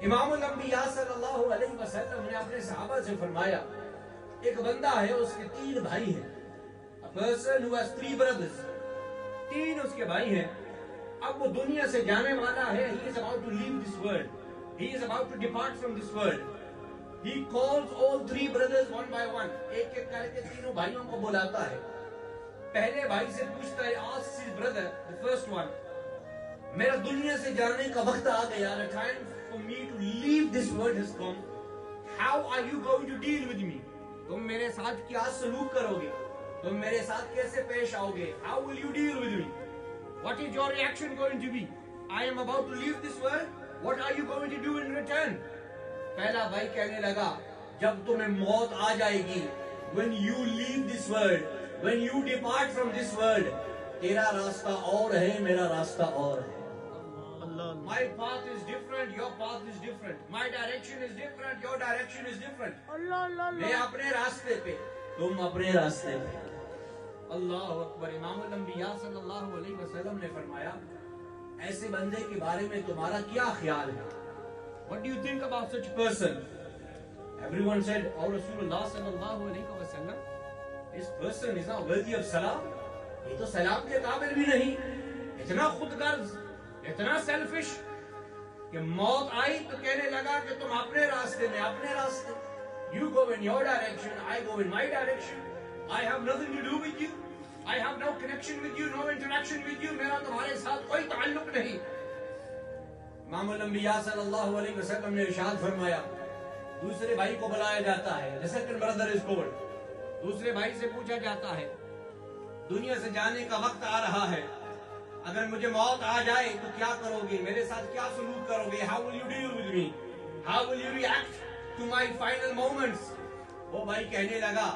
इमामुल अंबिया सल्लल्लाहु अलैहि वसल्लम ने अपने सहाबा से फरमाया, एक बंदा है, उसके 3 भाई हैं। A person who has 3 brothers, 3 उसके भाई हैं। अब वो दुनिया से जाने वाला है। He is about to leave this world. He is about to depart from this world. He calls all 3 brothers one by one. एक एक करके तीनों भाइयों को बुलाता है। पहले भाई से पूछता है, asks his brother, the first one, मेरा दुनिया से जाने का वक्त आ गया, the time for me to leave this world has come. How are you going to deal with me? तुम मेरे साथ क्या सलूक करोगे? तुम मेरे साथ कैसे पेश आओगे? How will you deal with me? What is your reaction going to be? I am about to leave this world. What are you going to do in return? पहला भाई कहने लगा, जब तुम्हें मौत आ जाएगी, when you leave this world, when you depart from this world, तेरा रास्ता और है, मेरा रास्ता और है। My path is different, your path is different. My direction is different, your direction is different. मैं अपने रास्ते पे, तुम अपने रास्ते पे। अल्लाह अकबर। इमामुल अंबिया सल्लल्लाहु अलैहि वसल्लम ने फरमाया, ऐसे बंदे के बारे में तुम्हारा क्या ख्याल है? What do you think about such a person? Everyone said, "Oh Rasulullah sallallahu alaihi wasallam, this person is not worthy of salam." ये तो सलाम के काबिल भी नहीं। इतना खुदगर्ज, इतना सेल्फिश कि मौत आई तो कहने लगा कि तुम अपने रास्ते में, अपने रास्ते। You go in your direction, I go in my direction. I have nothing to do with you. I have no connection with you, no interaction with you. मेरा तुम्हारे साथ कोई ताल्लुक नहीं। इमामुल अंबिया सल्लल्लाहु अलैहि वसल्लम ने इरशाद फरमाया, दूसरे भाई को बुलाया जाता है। The second brother is called. दूसरे भाई से पूछा जाता है, दुनिया से जाने का वक्त आ रहा है, अगर मुझे मौत आ जाए तो क्या करोगे? मेरे साथ क्या सलूक करोगे? How will you deal with me? How will you react to my final moments? वो भाई कहने लगा,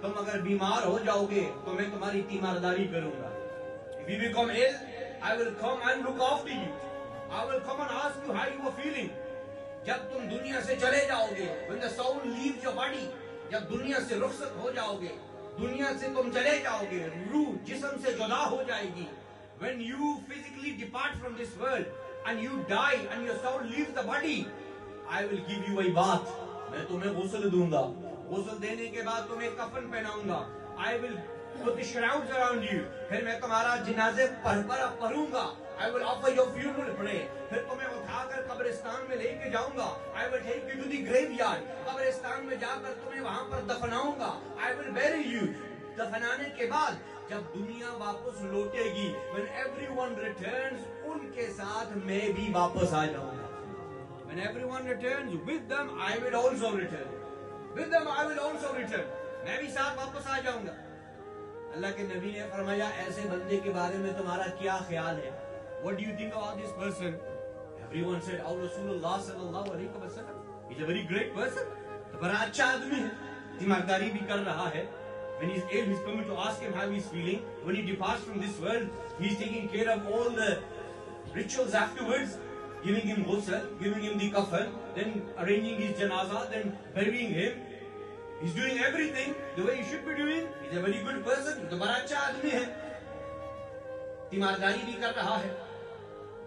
तुम अगर बीमार हो जाओगे तो मैं तुम्हारी तीमारदारी करूंगा। If you become ill, I will come and look after you. I will come and ask you how you are feeling. जब तुम दुनिया से चले जाओगे, when the soul leaves your body, जब दुनिया से रुखसत हो जाओगे, दुनिया से तुम चले जाओगे, रूह जिस्म से जुदा हो जाएगी। When you physically depart from this world and you die and your soul leaves the body, I will give you a bath. मैं तुम्हें गुस्ल दूंगा। गुस्ल देने के बाद तुम्हें कफन पहनाऊंगा। I will put the shrouds around you. फिर मैं तुम्हारा जनाजे पढ़ूंगा। I will offer your funeral prayer. फिर तुम्हें उठाकर कब्रिस्तान में लेके जाऊंगा। I will take you to the graveyard. कब्रिस्तान में जाकर तुम्हें वहां पर दफनाऊंगा। I will bury you. दफनाने के बाद जब दुनिया वापस लौटेगी, when everyone returns, उनके साथ मैं भी वापस आ जाऊंगा। When everyone returns, with them I will also return. With them I will also return. मैं भी साथ वापस आ जाऊंगा। अल्लाह के नबी ने फरमाया, ऐसे बंदे के बारे में तुम्हारा क्या ख्याल है? What do you think about this person? Everyone said, "Oh Rasulullah sallallahu alaihi wasallam, he's a very great person." तो बड़ा अच्छा आदमी है, ईमानदारी भी कर रहा है। When he's ill, he's coming to ask him how he's feeling. When he departs from this world, he's taking care of all the rituals afterwards, giving him ghusl, giving him the kafan, then arranging his janazah, then burying him. He's doing everything the way he should be doing. He's a very good person. तो बड़ा अच्छा आदमी है, तीमारदारी भी कर रहा है।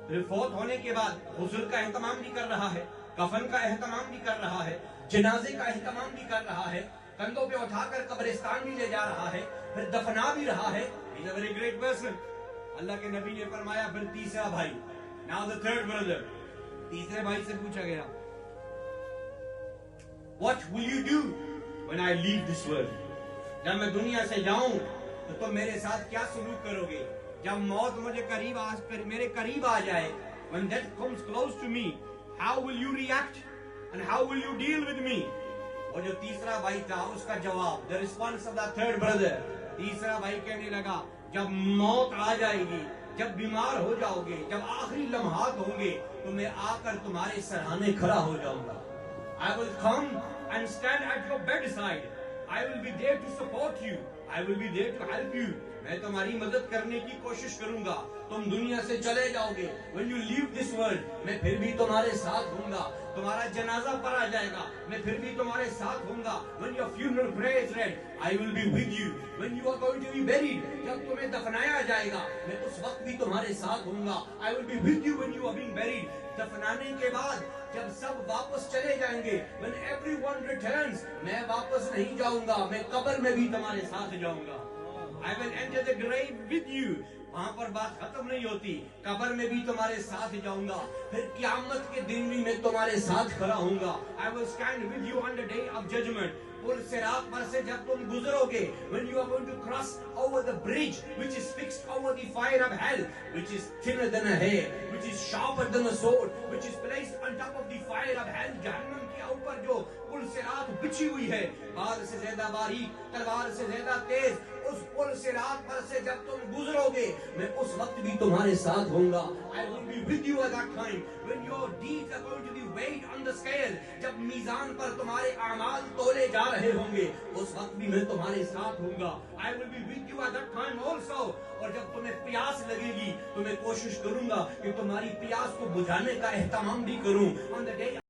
फिर फौत होने के बाद ग़ुस्ल का एहतमाम भी कर रहा है, कफन का एहतमाम भी कर रहा है, जनाजे का एहतमाम भी कर रहा है, कंधों पे उठाकर कब्रिस्तान भी ले जा रहा है, फिर दफना भी रहा है। He's a very great person. अल्लाह के नबी ने फरमाया, फिर तीसरा भाई, now the third brother, तीसरे भाई से पूछा गया, what will you do when I leave this world? जब मैं दुनिया से जाऊं तो तुम मेरे साथ क्या सलूक करोगे? जब मौत मुझे मेरे करीब आ जाए, when death comes close to me, how will you react and how will you deal with me? और जो तीसरा भाई था, उसका जवाब, the response of the third brother, तीसरा भाई कहने लगा, जब मौत आ जाएगी, जब बीमार हो जाओगे, जब आखिरी लम्हात होंगे, तो मैं आकर तुम्हारे सराहने खड़ा हो जाऊंगा। I will come and stand at your bedside. I will be there to support you. I will be there to help you. मैं तुम्हारी मदद करने की कोशिश करूंगा, तुम दुनिया से चले जाओगे, when you leave this world, मैं फिर भी तुम्हारे साथ हूँगा। तुम्हारा जनाजा पर आ जाएगा, मैं फिर भी तुम्हारे साथ हूँगा। When your funeral prayer is read, I will be with you. When you are going to be buried, जब तुम्हें दफनाया जाएगा, मैं उस वक्त भी तुम्हारे साथ हूँगा। I will be with you when you are being buried. दफनाने के बाद जब सब वापस चले जाएंगे, when everyone returns, मैं वापस नहीं जाऊंगा, मैं कब्र में भी तुम्हारे साथ जाऊंगा। I will enter the grave with you. वहां पर बात खत्म नहीं होती, कब्र में भी तुम्हारे साथ जाऊंगा, फिर क़यामत के दिन भी मैं तुम्हारे साथ खड़ा हूंगा। I will stand with you on the day of judgment. पुल सिरात पर से जब तुम गुजरोगे, when you are going to cross over the bridge which is fixed over the fire of hell, which is thinner than a hair, which is sharper than a sword, which is placed on top of the fire of hell, जहन्नम के ऊपर जो पुल सिरात बिछी हुई है, बाल से ज्यादा बारीक, तलवार से ज्यादा तेज, उस पुल सिरात पर से जब तुम गुजरोगे, मैं उस वक्त भी तुम्हारे साथ होऊंगा। I will be with you at that time when your deeds are going to be weighed on the scale. जब मीजान पर तुम्हारे अमाल तोले जा रहे होंगे, उस वक्त भी मैं तुम्हारे साथ होऊंगा। I will be with you at that time also. और जब तुम्हें प्यास लगेगी, तो मैं कोशिश करूंगा कि तुम्हारी प्यास को बुझाने का एहतमाम भी करूं। On the day